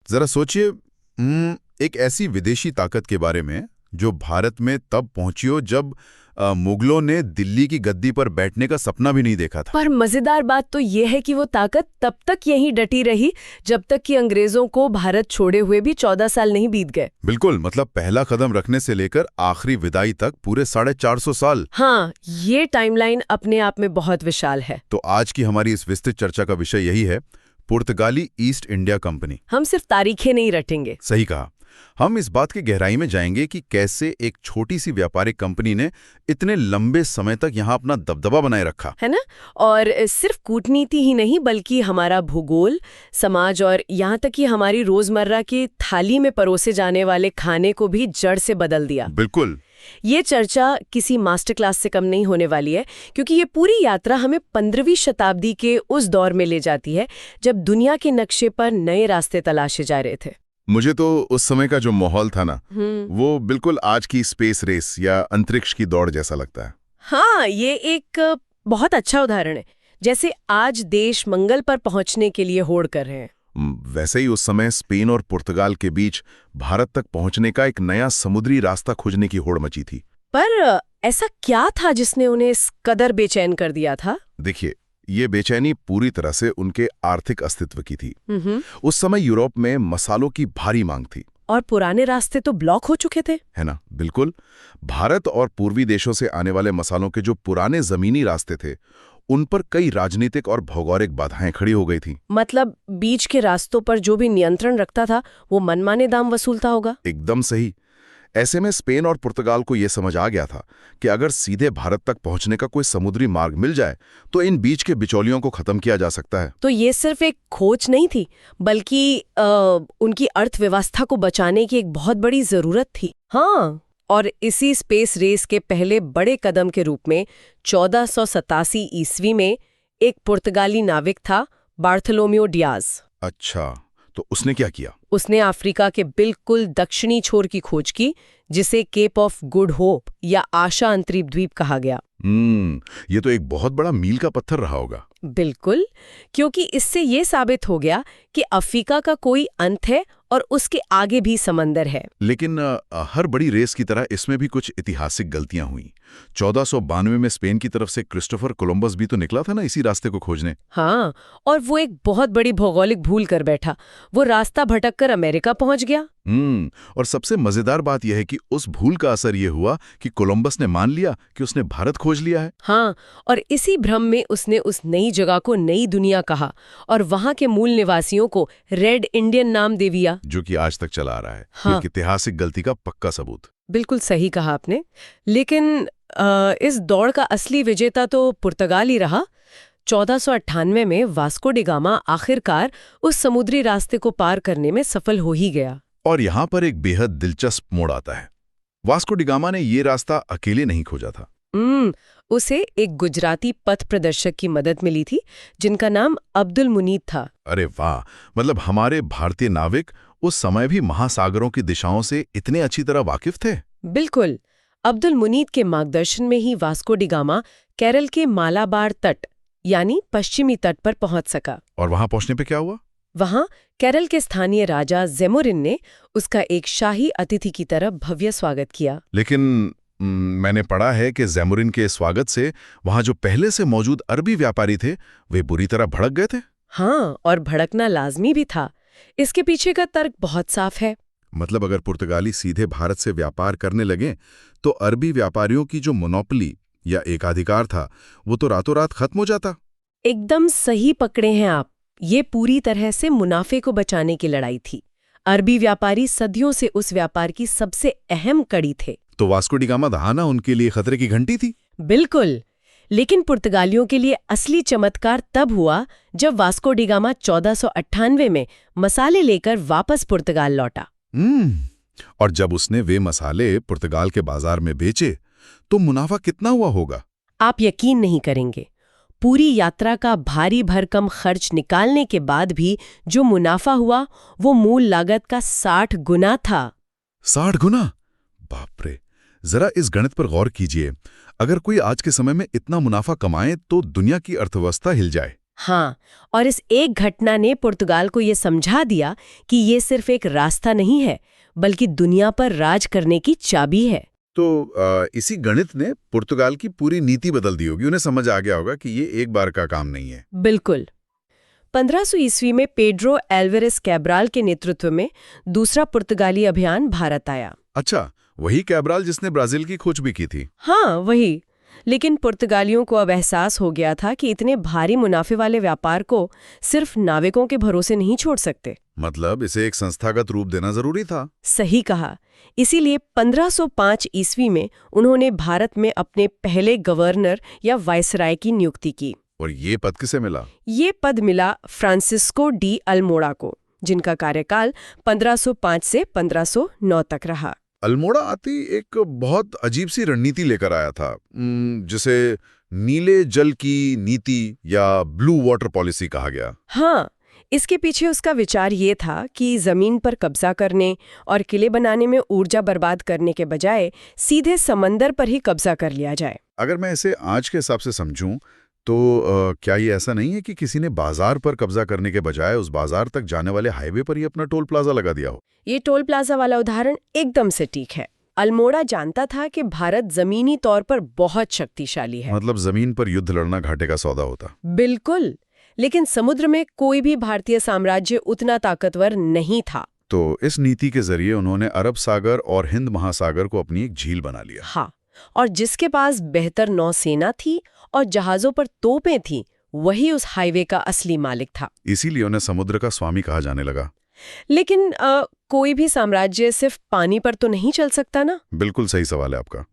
जरा सोचिए, एक ऐसी विदेशी ताकत के बारे में जो भारत में तब पहुंची हो जब मुगलों ने दिल्ली की गद्दी पर बैठने का सपना भी नहीं देखा था। पर मजेदार बात तो ये है कि वो ताकत तब तक यहीं डटी रही जब तक कि अंग्रेजों को भारत छोड़े हुए भी 14 साल नहीं बीत गए। बिल्कुल, मतलब पहला कदम रखने से लेकर आखिरी विदाई तक पूरे 450 साल। हाँ, ये टाइमलाइन अपने आप में बहुत विशाल है। तो आज की हमारी इस विस्तृत चर्चा का विषय यही है, पुर्तगाली ईस्ट इंडिया कंपनी। हम सिर्फ तारीखें नहीं रटेंगे। सही कहा। हम इस बात की गहराई में जाएंगे कि कैसे एक छोटी सी व्यापारिक कंपनी ने इतने लंबे समय तक यहाँ अपना दबदबा बनाए रखा, है ना। और सिर्फ कूटनीति ही नहीं बल्कि हमारा भूगोल, समाज और यहाँ तक कि हमारी रोजमर्रा की थाली में परोसे जाने वाले खाने को भी जड़ से बदल दिया। बिल्कुल। ये चर्चा किसी मास्टर क्लास से कम नहीं होने वाली है, क्योंकि ये पूरी यात्रा हमें 15वीं शताब्दी के उस दौर में ले जाती है जब दुनिया के नक्शे पर नए रास्ते तलाशे जा रहे थे। मुझे तो उस समय का जो माहौल था ना, वो बिल्कुल आज की स्पेस रेस या अंतरिक्ष की दौड़ जैसा लगता है। हाँ, ये एक बहुत अच्छा उदाहरण है, जैसे आज देश मंगल पर पहुंचने के लिए होड़ कर रहे हैं। वैसे ही उस समय स्पेन और पुर्तगाल के बीच भारत तक पहुंचने का एक नया समुद्री रास्ता खोजने की होड़ मची थी। पर ऐसा क्या था जिसने उन्हें इस कदर बेचैन कर दिया था? देखिए, ये बेचैनी पूरी तरह से उनके आर्थिक अस्तित्व की थी। उस समय यूरोप में मसालों की भारी मांग थी और पुराने रास्ते तो ब्लॉक हो चुके थे, है ना। बिल्कुल। भारत और पूर्वी देशों से आने वाले मसालों के जो पुराने जमीनी रास्ते थे, उन पर कई राजनीतिक और भौगोलिक बाधाएं खड़ी हो गई थी। मतलब बीच के रास्तों पर जो भी नियंत्रण रखता था वो मनमाने दाम वसूलता होगा। एकदम सही। ऐसे में स्पेन और पुर्तगाल को यह समझ आ गया था कि अगर सीधे भारत तक पहुंचने का कोई समुद्री मार्ग मिल जाए तो इन बीच के बिचौलियों को खत्म किया जा सकता है। तो ये सिर्फ एक खोज नहीं थी, बल्कि उनकी अर्थव्यवस्था को बचाने की एक बहुत बड़ी जरूरत थी। हाँ, और इसी स्पेस रेस के पहले बड़े कदम के रूप में 1487 ईस्वी में एक पुर्तगाली नाविक था, बार्थोलोम्यू डियाज। अच्छा, तो उसने क्या किया? उसने अफ्रीका के बिल्कुल दक्षिणी छोर की खोज की, जिसे केप ऑफ गुड होप या आशा अंतरिक्ष द्वीप कहा गया। ये तो एक बहुत बड़ा मील का पत्थर रहा होगा। बिल्कुल, क्योंकि इससे ये साबित हो गया कि अफ्रीका का कोई अंत है और उसके आगे भी समंदर है। लेकिन हर बड़ी रेस की तरह इसमें भी कुछ ऐतिहासिक गलतियां हुई। 1492 में स्पेन की तरफ से क्रिस्टोफर कोलंबस भी तो निकला था ना इसी रास्ते को खोजने। हाँ, और वो एक बहुत बड़ी भौगोलिक भूल कर बैठा। वो रास्ता भटककर अमेरिका पहुंच गया। और सबसे मजेदार बात यह है कि उस भूल का असर ये हुआ कि कोलंबस ने मान लिया कि उसने भारत खोज लिया है। हाँ, और इसी भ्रम में उसने उस नई जगह को नई दुनिया कहा और वहां के मूल निवासियों को रेड इंडियन नाम दे दिया, जो कि आज तक चला आ रहा है। हाँ, एक ऐतिहासिक गलती का पक्का सबूत। बिल्कुल सही कहा आपने। लेकिन इस दौड़ का असली विजेता तो पुर्तगाल ही रहा। 1498 में वास्को डी गामा आखिरकार उस समुद्री रास्ते को पार करने में सफल हो ही गया। और यहाँ पर एक बेहद दिलचस्प मोड़ आता है। वास्को डी गामा ने ये रास्ता अकेले नहीं खोजा था। उसे एक गुजराती पथ प्रदर्शक की मदद मिली थी, जिनका नाम अब्दुल मुनीत था। अरे वाह, मतलब हमारे भारतीय नाविक उस समय भी महासागरों की दिशाओं से इतने अच्छी तरह वाकिफ थे। बिल्कुल। अब्दुल मुनीत के मार्गदर्शन में ही वास्को डी गामा केरल के मालाबार तट यानी पश्चिमी तट पर पहुंच सका। और वहां पहुंचने पे क्या हुआ? वहां केरल के स्थानीय राजा ज़ेमुरिन ने उसका एक शाही अतिथि की तरह भव्य स्वागत किया। लेकिन मैंने पढ़ा है कि ज़ेमुरिन के स्वागत से वहां जो पहले से मौजूद अरबी व्यापारी थे वे बुरी तरह भड़क गए थे। हाँ, और भड़कना लाजमी भी था। इसके पीछे का तर्क बहुत साफ है। मतलब अगर पुर्तगाली सीधे भारत से व्यापार करने लगे तो अरबी व्यापारियों की जो मोनोपोली या एकाधिकार था वो तो रातों रात खत्म हो जाता। एकदम सही पकड़े हैं आप। ये पूरी तरह से मुनाफे को बचाने की लड़ाई थी। अरबी व्यापारी सदियों से उस व्यापार की सबसे अहम कड़ी थे। तो वास्को डी गामा दहाना उनके लिए खतरे की घंटी थी। बिल्कुल। लेकिन पुर्तगालियों के लिए असली चमत्कार तब हुआ जब वास्को डी गामा 1498 में मसाले लेकर वापस पुर्तगाल लौटा। और जब उसने वे मसाले पुर्तगाल के बाजार में बेचे तो मुनाफा कितना हुआ होगा? आप यकीन नहीं करेंगे। पूरी यात्रा का भारी भरकम खर्च निकालने के बाद भी जो मुनाफा हुआ वो मूल लागत का 60 गुना था। 60 गुना? बाप रे, जरा इस गणित पर गौर कीजिए। अगर कोई आज के समय में इतना मुनाफा कमाए तो दुनिया की अर्थव्यवस्था हिल जाए। हाँ, और इस एक घटना ने पुर्तगाल को ये समझा दिया कि ये सिर्फ एक रास्ता नहीं है, बल्कि दुनिया पर राज करने की चाबी है। तो इसी गणित ने पुर्तगाल की पूरी नीति बदल दी होगी। उन्हें समझ आ गया होगा कि ये एक बार का काम नहीं है। बिल्कुल। 1500 ईस्वी में पेड्रो एल्वेरेस कैब्राल के नेतृत्व में दूसरा पुर्तगाली अभियान भारत आया। अच्छा, वही कैब्राल जिसने ब्राजील की खोज भी की थी। हाँ, वही। लेकिन पुर्तगालियों को अब एहसास हो गया था कि इतने भारी मुनाफे वाले व्यापार को सिर्फ नाविकों के भरोसे नहीं छोड़ सकते। मतलब इसे एक संस्थागत रूप देना जरूरी था। सही कहा। इसीलिए 1505 ईस्वी में उन्होंने भारत में अपने पहले गवर्नर या वायसराय की नियुक्ति की। और ये पद किसे मिला? ये पद मिला फ्रांसिस्को डी अल्मोड़ा को, जिनका कार्यकाल 1505 से 1509 तक रहा। अल्मोड़ा आती एक बहुत अजीब सी रणनीति लेकर आया था, जिसे नीले जल की नीति या ब्लू वाटर पॉलिसी कहा गया। हाँ, इसके पीछे उसका विचार ये था कि जमीन पर कब्जा करने और किले बनाने में ऊर्जा बर्बाद करने के बजाय सीधे समंदर पर ही कब्जा कर लिया जाए। अगर मैं इसे आज के हिसाब से समझूं तो क्या ये ऐसा नहीं है कि किसी ने बाजार पर कब्जा करने के बजाय उस बाजार तक जाने वाले हाईवे पर ही अपना टोल प्लाजा लगा दिया हो? ये टोल प्लाजा वाला उदाहरण एकदम से ठीक है। अल्मोड़ा जानता था कि भारत जमीनी तौर पर बहुत शक्तिशाली है। मतलब जमीन पर युद्ध लड़ना घाटे का सौदा होता। बिल्कुल, लेकिन समुद्र में कोई भी भारतीय साम्राज्य उतना ताकतवर नहीं था। तो इस नीति के जरिए उन्होंने अरब सागर और हिंद महासागर को अपनी एक झील बना लिया। हाँ, और जिसके पास बेहतर नौसेना थी और जहाजों पर तोपें थीं, वही उस हाईवे का असली मालिक था। इसीलिए उन्हें समुद्र का स्वामी कहा जाने लगा। लेकिन कोई भी साम्राज्य सिर्फ पानी पर तो नहीं चल सकता ना? बिल्कुल सही सवाल है आपका।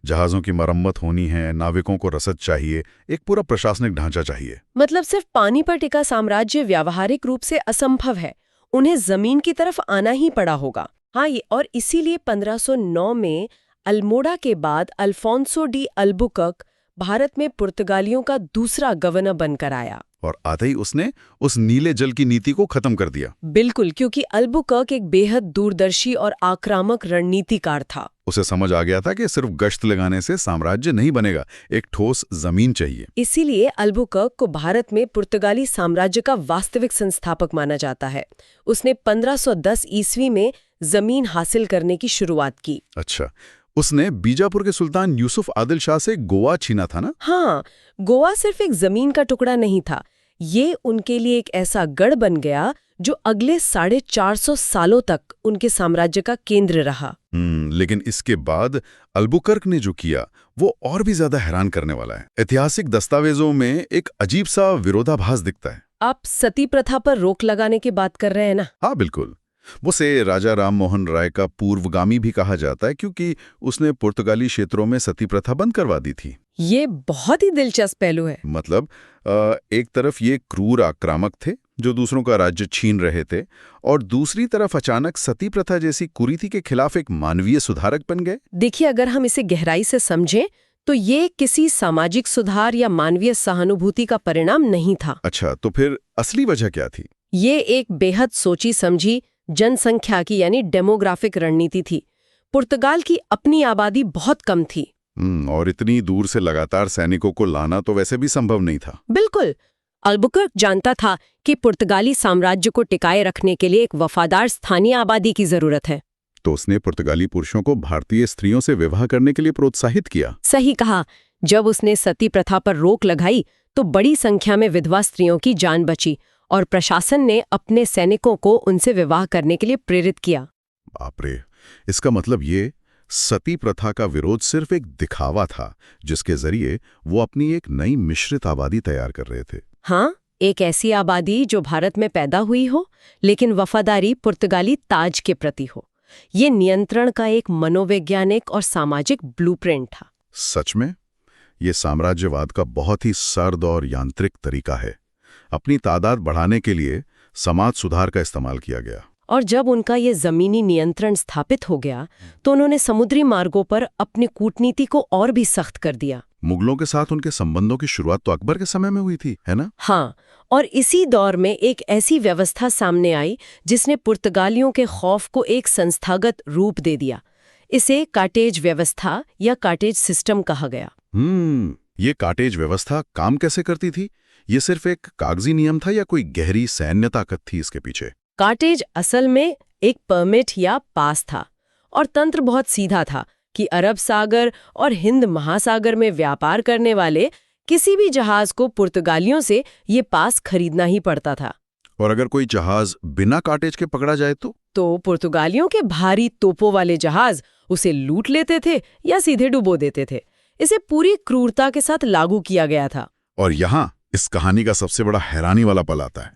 जहाजों की मरम्मत होनी है, नाविकों को रसद चाहिए, एक पूरा प्रशासनिक ढांचा चाहिए। मतलब सिर्फ पानी पर टिका साम्राज्य व्यावहारिक रूप से असंभव है। उन्हें जमीन की तरफ आना ही पड़ा होगा। हाँ, ये और इसीलिए 1509 में अल्मोड़ा के बाद अल्फोंसो डी अल्बुकर्क भारत में पुर्तगालियों का दूसरा गवर्नर बनकर आया। और आते ही उसने उस नीले जल की नीति को खत्म कर दिया। बिल्कुल, क्योंकि अल्बुकर्क एक बेहद दूरदर्शी और आक्रामक रणनीतिकार था। उसे समझ आ गया था कि सिर्फ गश्त लगाने से साम्राज्य नहीं बनेगा, एक ठोस जमीन चाहिए। इसीलिए अल्बुकर्क को भारत में पुर्तगाली साम्राज्य का वास्तविक संस्थापक माना जाता है। उसने 1510 ईस्वी में जमीन हासिल करने की शुरुआत की। अच्छा, उसने बीजापुर के सुल्तान यूसुफ आदिल शाह से गोवा छीना था ना? हाँ, गोवा सिर्फ एक जमीन का टुकड़ा नहीं था, ये उनके लिए एक ऐसा गढ़ बन गया जो अगले 450 सालों तक उनके साम्राज्य का केंद्र रहा। लेकिन इसके बाद अल्बुकर्क ने जो किया वो और भी ज्यादा हैरान करने वाला है। ऐतिहासिक दस्तावेजों में एक अजीब सा विरोधाभास दिखता है। आप सती प्रथा पर रोक लगाने की बात कर रहे हैं ना? हाँ बिल्कुल। उसे राजा राम मोहन राय का पूर्वगामी भी कहा जाता है, क्योंकि उसने पुर्तगाली क्षेत्रों में सती प्रथा बंद करवा दी थी। ये बहुत ही दिलचस्प पहलू है। मतलब एक तरफ ये क्रूर आक्रामक थे जो दूसरों का राज्य छीन रहे थे, और दूसरी तरफ अचानक सती प्रथा जैसी कुरीति के खिलाफ एक मानवीय सुधारक बन गए। देखिए, अगर हम इसे गहराई से समझें तो ये किसी सामाजिक सुधार या मानवीय सहानुभूति का परिणाम नहीं था। अच्छा, तो फिर असली वजह क्या थी? ये एक बेहद सोची समझी जनसंख्या की यानी डेमोग्राफिक रणनीति थी। पुर्तगाल की अपनी आबादी बहुत कम थी। और इतनी दूर से लगातार सैनिकों को लाना तो वैसे भी संभव नहीं था। बिल्कुल। अल्बुकर्क जानता था कि पुर्तगाली साम्राज्य को टिकाए रखने के लिए एक वफादार स्थानीय आबादी की जरूरत है। तो उसने पुर्तगाली पुरुषों को भारतीय स्त्रियों से विवाह करने के लिए प्रोत्साहित किया। सही कहा। जब उसने सती प्रथा पर रोक लगाई तो बड़ी संख्या में विधवा स्त्रियों की जान बची और प्रशासन ने अपने सैनिकों को उनसे विवाह करने के लिए प्रेरित किया। बाप रे, इसका मतलब ये सती प्रथा का विरोध सिर्फ एक दिखावा था जिसके जरिए वो अपनी एक नई मिश्रित आबादी तैयार कर रहे थे। हाँ, एक ऐसी आबादी जो भारत में पैदा हुई हो लेकिन वफादारी पुर्तगाली ताज के प्रति हो। ये नियंत्रण का एक मनोवैज्ञानिक और सामाजिक ब्लूप्रिंट था। सच में ये साम्राज्यवाद का बहुत ही सर्द और यांत्रिक तरीका है। अपनी तादाद बढ़ाने के लिए समाज सुधार का इस्तेमाल किया गया। और जब उनका ये जमीनी नियंत्रण स्थापित हो गया तो उन्होंने समुद्री मार्गों पर अपनी कूटनीति को और भी सख्त कर दिया। मुगलों के साथ उनके संबंधों की शुरुआत तो अकबर के समय में हुई थी, है ना? हाँ, और इसी दौर में एक ऐसी व्यवस्था सामने आई जिसने पुर्तगालियों के खौफ को एक संस्थागत रूप दे दिया। इसे कार्टेज व्यवस्था या कार्टेज सिस्टम कहा गया। ये कार्टेज व्यवस्था काम कैसे करती थी? ये सिर्फ एक कागजी नियम था या कोई गहरी सैन्य ताकत थी इसके पीछे? कार्टेज असल में एक परमिट या पास था और तंत्र बहुत सीधा था कि अरब सागर और हिंद महासागर में व्यापार करने वाले किसी भी जहाज को पुर्तगालियों से ये पास खरीदना ही पड़ता था। और अगर कोई जहाज बिना कार्टेज के पकड़ा जाए तो पुर्तगालियों के भारी तोपों वाले जहाज उसे लूट लेते थे या सीधे डुबो देते थे। इसे पूरी क्रूरता के साथ लागू किया गया था। और यहाँ इस कहानी का सबसे बड़ा हैरानी वाला पल आता है।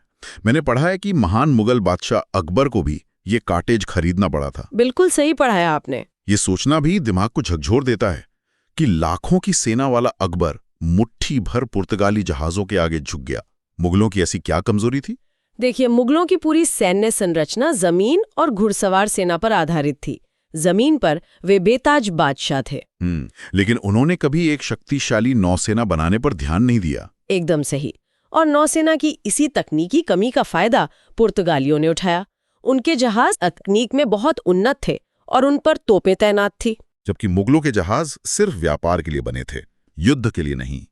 मैंने पढ़ा है कि महान मुगल बादशाह अकबर को भी ये कार्टेज खरीदना पड़ा था। बिल्कुल सही पढ़ा है आपने। ये सोचना भी दिमाग को झकझोर देता है कि लाखों की सेना वाला अकबर मुट्ठी भर पुर्तगाली जहाजों के आगे झुक गया। मुगलों की ऐसी क्या कमजोरी थी? देखिए, मुगलों की पूरी सैन्य संरचना जमीन और घुड़सवार सेना पर आधारित थी। जमीन पर वे बेताज बादशाह थे। लेकिन उन्होंने कभी एक शक्तिशाली नौसेना बनाने पर ध्यान नहीं दिया। एकदम सही। और नौसेना की इसी तकनीकी कमी का फायदा पुर्तगालियों ने उठाया। उनके जहाज तकनीक में बहुत उन्नत थे और उन पर तोपें तैनात थी, जबकि मुगलों के जहाज सिर्फ व्यापार के लिए बने थे, युद्ध के लिए नहीं।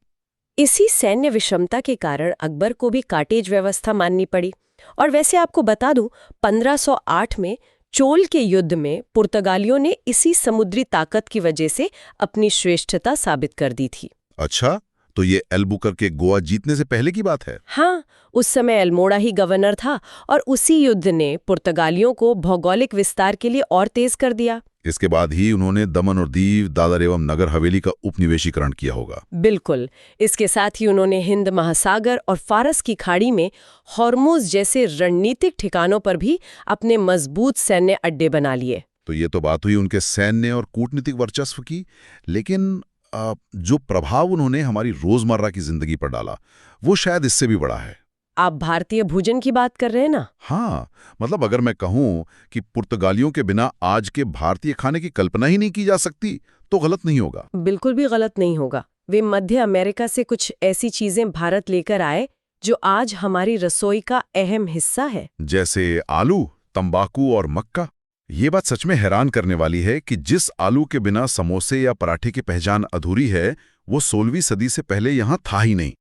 इसी सैन्य विषमता के कारण अकबर को भी कार्टेज व्यवस्था माननी पड़ी। और वैसे आपको बता दूं, 1508 में चोल के युद्ध में पुर्तगालियों ने इसी समुद्री ताकत की वजह से अपनी श्रेष्ठता साबित कर दी थी। अच्छा, तो ये अल्बुकर्क गोवा जीतने से पहले की बात है? हाँ, उस समय अल्मोड़ा ही गवर्नर था और उसी युद्ध ने पुर्तगालियों को भौगोलिक विस्तार के लिए और तेज कर दिया। इसके बाद ही उन्होंने दमन और दीव, दादर एवं नगर हवेली का उपनिवेशीकरण किया होगा। बिल्कुल। इसके साथ ही उन्होंने हिंद महासागर और फारस की खाड़ी में हॉर्मुज जैसे रणनीतिक ठिकानों पर भी अपने मजबूत सैन्य अड्डे बना लिए। तो ये तो बात हुई उनके सैन्य और कूटनीतिक वर्चस्व की, लेकिन जो प्रभाव उन्होंने हमारी रोजमर्रा की जिंदगी पर डाला वो शायद इससे भी बड़ा है। आप भारतीय भोजन की बात कर रहे हैं ना? हाँ, मतलब अगर मैं कहूं कि पुर्तगालियों के बिना आज के भारतीय खाने की कल्पना ही नहीं की जा सकती तो गलत नहीं होगा। बिल्कुल भी गलत नहीं होगा। वे मध्य अमेरिका से कुछ ऐसी चीजें भारत लेकर आए जो आज हमारी रसोई का अहम हिस्सा है, जैसे आलू, तंबाकू और मक्का। ये बात सच में हैरान करने वाली है कि जिस आलू के बिना समोसे या पराठे की पहचान अधूरी है, वो 16वीं सदी से पहले यहाँ था ही नहीं।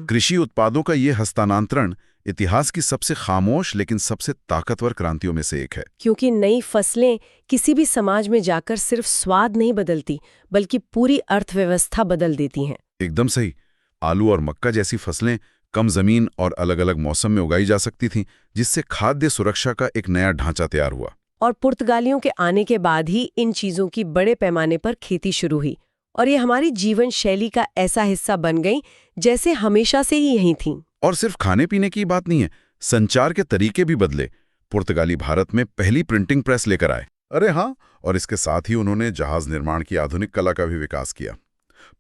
कृषि उत्पादों का ये हस्तांतरण इतिहास की सबसे खामोश लेकिन सबसे ताकतवर क्रांतियों में से एक है। क्योंकि नई फसलें किसी भी समाज में जाकर सिर्फ स्वाद नहीं बदलती, बल्कि पूरी अर्थव्यवस्था बदल देती हैं। एकदम सही। आलू और मक्का जैसी फसलें कम जमीन और अलग अलग मौसम में उगाई जा सकती थीं, जिससे खाद्य सुरक्षा का एक नया ढांचा तैयार हुआ। और पुर्तगालियों के आने के बाद ही इन चीजों की बड़े पैमाने पर खेती शुरू हुई और ये हमारी जीवन शैली का ऐसा हिस्सा बन गई जैसे हमेशा से ही यही थीं। और सिर्फ खाने पीने की बात नहीं है, संचार के तरीके भी बदले। पुर्तगाली भारत में पहली प्रिंटिंग प्रेस लेकर आए। अरे हाँ, और इसके साथ ही उन्होंने जहाज निर्माण की आधुनिक कला का भी विकास किया।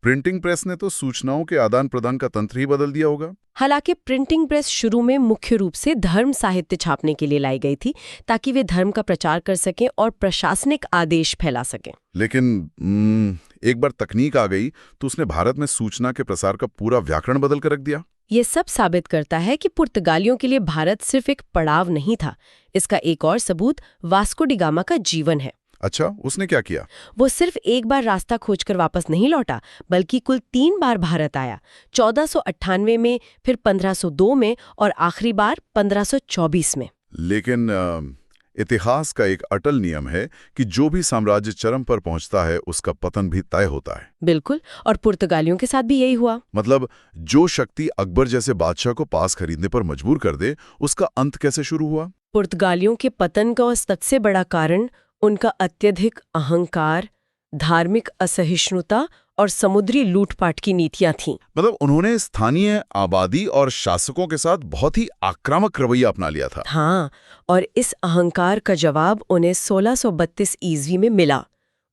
प्रिंटिंग प्रेस ने तो सूचनाओं के आदान प्रदान का तंत्र ही बदल दिया होगा। हालांकि प्रिंटिंग प्रेस शुरू में मुख्य रूप से धर्म साहित्य छापने के लिए लाई गई थी, ताकि वे धर्म का प्रचार कर सकें और प्रशासनिक आदेश फैला सकें। लेकिन एक बार तकनीक आ गई तो उसने भारत में सूचना के प्रसार का पूरा व्याकरण बदल कर रख दिया। ये सब साबित करता है कि पुर्तगालियों के लिए भारत सिर्फ एक पड़ाव नहीं था। इसका एक और सबूत वास्को डी गामा का जीवन है। अच्छा, उसने क्या किया? वो सिर्फ एक बार रास्ता खोजकर वापस नहीं लौटा, बल्कि कुल 3 बार भारत आया। 1498 में, फिर 1502 में और आखिरी बार 1524 में। लेकिन इतिहास का एक अटल नियम है कि जो भी साम्राज्य चरम पर पहुंचता है उसका पतन भी तय होता है। बिल्कुल, और पुर्तगालियों के साथ भी यही हुआ। मतलब जो शक्ति अकबर जैसे बादशाह को पास खरीदने पर मजबूर कर दे, उसका अंत कैसे शुरू हुआ? पुर्तगालियों के पतन का सबसे बड़ा कारण उनका अत्यधिक अहंकार, धार्मिक असहिष्णुता और समुद्री लूटपाट की नीतियां थीं। मतलब उन्होंने स्थानीय आबादी और शासकों के साथ बहुत ही आक्रामक रवैया अपना लिया था। हाँ, और इस अहंकार का जवाब उन्हें 1632 ईस्वी में मिला।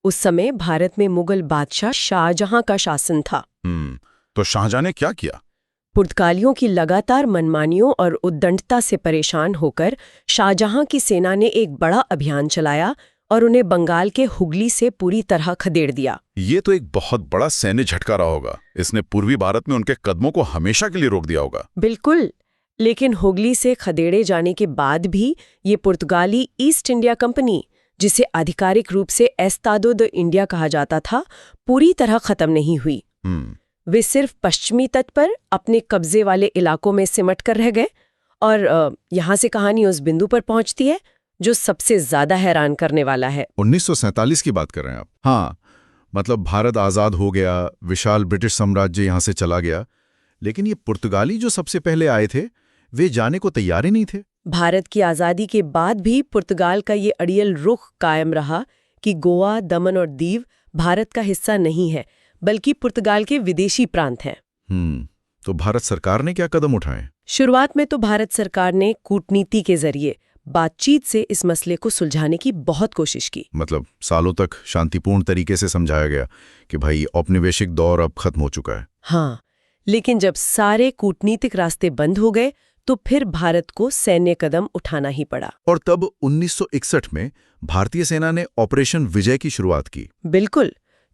उस समय भारत में मुगल बादशाह शाहजहां का शासन था। तो शाहजहां ने क्या किया? पुर्तगालियों की लगातार मनमानियों और उद्दंडता से परेशान होकर शाहजहां की सेना ने एक बड़ा अभियान चलाया और उन्हें बंगाल के हुगली से पूरी तरह खदेड़ दिया। ये तो एक बहुत बड़ा सैन्य झटका रहा होगा। इसने पूर्वी भारत में उनके कदमों को हमेशा के लिए रोक दिया होगा। बिल्कुल, लेकिन हुगली से खदेड़े जाने के बाद भी ये पुर्तगाली ईस्ट इंडिया कंपनी, जिसे आधिकारिक रूप से एस्तादो द इंडिया कहा जाता था, पूरी तरह खत्म नहीं हुई। वे सिर्फ पश्चिमी तट पर अपने कब्जे वाले इलाकों में सिमट कर रह गए और यहाँ से कहानी उस बिंदु पर पहुंचती है जो सबसे ज्यादा हैरान करने वाला है। 1947 की बात कर रहे हैं आप? हाँ, मतलब भारत आज़ाद हो गया, विशाल ब्रिटिश साम्राज्य यहाँ से चला गया, लेकिन ये पुर्तगाली जो सबसे पहले आए थे वे जाने को तैयार ही नहीं थे। भारत की आज़ादी के बाद भी पुर्तगाल का ये अड़ियल रुख कायम रहा कि गोवा, दमन और दीव भारत का हिस्सा नहीं है बल्कि पुर्तगाल के विदेशी प्रांत हैं। तो भारत सरकार ने क्या कदम उठाए? शुरुआत में तो भारत सरकार ने कूटनीति के जरिए बातचीत से इस मसले को सुलझाने की बहुत कोशिश की। मतलब सालों तक शांतिपूर्ण तरीके से समझाया गया कि भाई औपनिवेशिक दौर अब खत्म हो चुका है। हाँ, लेकिन जब सारे कूटनीतिक रास्ते बंद हो गए तो फिर भारत को सैन्य कदम उठाना ही पड़ा। और तब 1961 में भारतीय सेना ने ऑपरेशन विजय की शुरुआत की। बिल्कुल,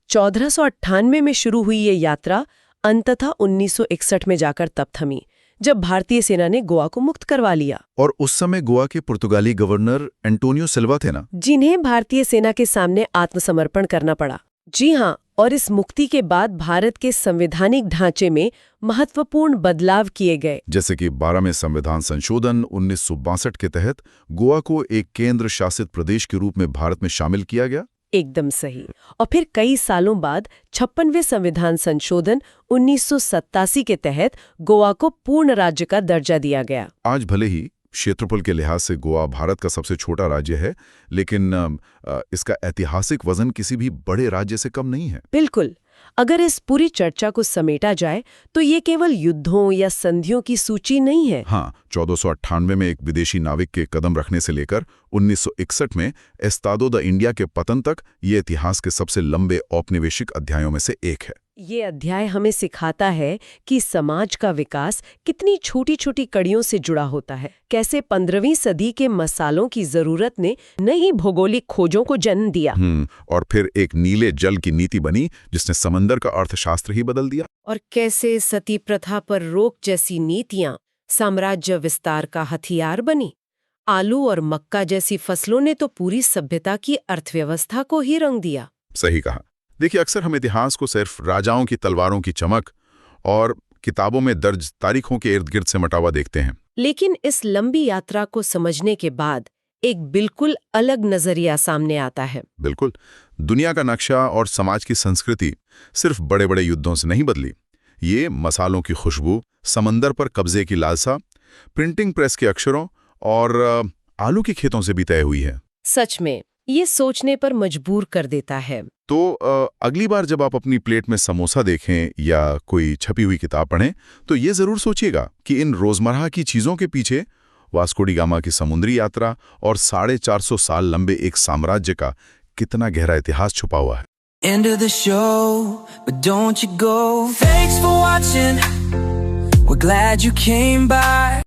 1498 में शुरू हुई ये यात्रा अंततः 1961 में जाकर तब थमी जब भारतीय सेना ने गोवा को मुक्त करवा लिया। और उस समय गोवा के पुर्तगाली गवर्नर एंटोनियो सिल्वा थे ना, जिन्हें भारतीय सेना के सामने आत्मसमर्पण करना पड़ा। जी हाँ, और इस मुक्ति के बाद भारत के संवैधानिक ढांचे में महत्वपूर्ण बदलाव किए गए, जैसे कि 12वें संविधान संशोधन 1962 के तहत गोवा को एक केंद्र शासित प्रदेश के रूप में भारत में शामिल किया गया। एकदम सही। और फिर कई सालों बाद 56वें संविधान संशोधन 1987 के तहत गोवा को पूर्ण राज्य का दर्जा दिया गया। आज भले ही क्षेत्रफल के लिहाज से गोवा भारत का सबसे छोटा राज्य है, लेकिन इसका ऐतिहासिक वजन किसी भी बड़े राज्य से कम नहीं है। बिल्कुल। अगर इस पूरी चर्चा को समेटा जाए तो ये केवल युद्धों या संधियों की सूची नहीं है। हाँ, 1498 में एक विदेशी नाविक के कदम रखने से लेकर 1961 में एस्तादो द इंडिया के पतन तक ये इतिहास के सबसे लंबे औपनिवेशिक अध्यायों में से एक है। ये अध्याय हमें सिखाता है कि समाज का विकास कितनी छोटी छोटी कड़ियों से जुड़ा होता है, कैसे 15वीं सदी के मसालों की जरूरत ने नई भौगोलिक खोजों को जन्म दिया और फिर एक नीले जल की नीति बनी जिसने समंदर का अर्थशास्त्र ही बदल दिया। और कैसे सती प्रथा पर रोक जैसी नीतियां साम्राज्य विस्तार का हथियार बनी। आलू और मक्का जैसी फसलों ने तो पूरी सभ्यता की अर्थव्यवस्था को ही रंग दिया। सही कहा। देखिए, अक्सर हम इतिहास को सिर्फ राजाओं की तलवारों की चमक और किताबों में दर्ज तारीखों के इर्द गिर्द सिमटा हुआ देखते हैं, लेकिन इस लंबी यात्रा को समझने के बाद एक बिल्कुल अलग नजरिया सामने आता है। बिल्कुल, दुनिया का नक्शा और समाज की संस्कृति सिर्फ बड़े बड़े युद्धों से नहीं बदली। ये मसालों की खुशबू, समंदर पर कब्जे की लालसा, प्रिंटिंग प्रेस के अक्षरों और आलू के खेतों से भी तय हुई है। सच में ये सोचने पर मजबूर कर देता है। तो अगली बार जब आप अपनी प्लेट में समोसा देखें या कोई छपी हुई किताब पढ़ें तो ये जरूर सोचिएगा कि इन रोजमर्रा की चीजों के पीछे वास्को डी गामा की समुद्री यात्रा और 450 साल लंबे एक साम्राज्य का कितना गहरा इतिहास छुपा हुआ है। End of the show, but don't you go. Thanks for watching. We're glad you came by.